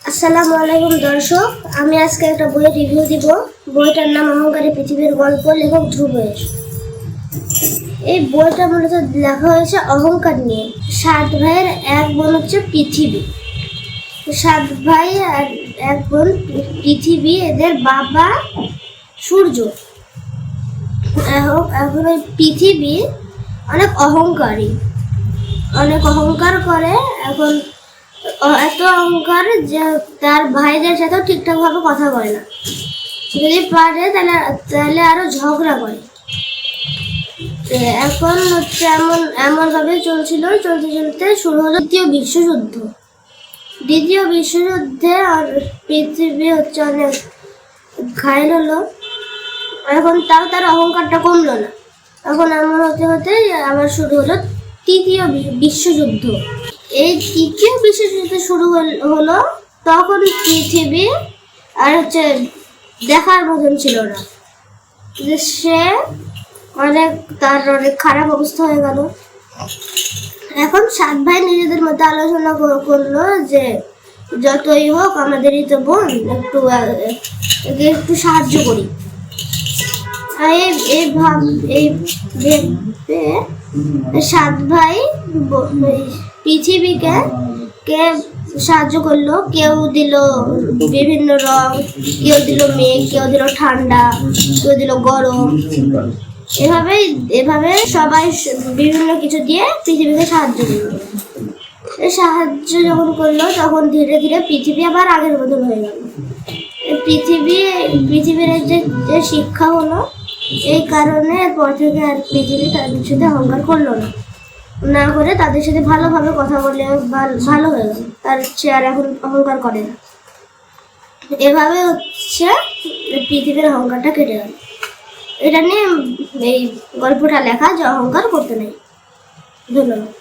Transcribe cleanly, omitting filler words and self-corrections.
আসসালামু আলাইকুম দর্শক, আমি আজকে একটা বইয়ের রিভিউ দিব। বইটার নাম অহংকারী পৃথিবীর গল্প, লেখক ধ্রুবেশ। এই বইটা মূলত লেখা হয়েছে অহংকার নিয়ে। 7 ভাইয়ের এক বোন হচ্ছে পৃথিবী। 7 ভাই আর এক বোন পৃথিবী, এদের বাবা সূর্য। এখন ওই পৃথিবী অনেক অহংকার করে। এখন এত অহংকার যে তার ভাইদের সাথেও ঠিকঠাক ভাবে কথা বলে না। যদি পারে তাহলে আরো ঝগড়া করে। এখন হচ্ছে এমন ভাবে চলতে শুরু হলো দ্বিতীয় বিশ্বযুদ্ধে আর পৃথিবী হচ্ছে অনেক ঘায়ল হলো। এখন তাও তার অহংকারটা কমলো না। এখন এমন হতে আবার শুরু হলো তৃতীয় বিশ্বযুদ্ধ। এই তৃতীয় বিশ্বযুদ্ধ শুরু হলো, তখন পৃথিবী আর হচ্ছে দেখার মতন ছিল না। যে সে তার অনেক খারাপ অবস্থা হয়ে গেল। এখন 7 ভাই নিজেদের মধ্যে আলোচনা করলো যে যতই হোক আমাদেরই তো বোন, একটু সাহায্য করি। এই 7 ভাই পৃথিবীকে সাহায্য করলো। কেউ দিল বিভিন্ন রং, কেউ দিল মেঘ, কেউ দিল ঠান্ডা, কেউ দিল গরম। এভাবে সবাই বিভিন্ন কিছু দিয়ে পৃথিবীকে সাহায্য করলো। সাহায্য যখন করলো তখন ধীরে ধীরে পৃথিবী আবার আগের মতন হয়ে গেল। পৃথিবীর যে শিক্ষা হলো, এই কারণে এরপর থেকে আর পৃথিবী তাদের সাথে অহংকার করলো না করে তাদের সাথে ভালোভাবে কথা বলে ভালো হয়ে গেল। তার চেয়ার এখন অহংকার করে না। এভাবে হচ্ছে পৃথিবীর অহংকারটা কেটে গেল। এটা নিয়ে এই গল্পটা লেখা যে অহংকার করতে নেই। ধন্যবাদ।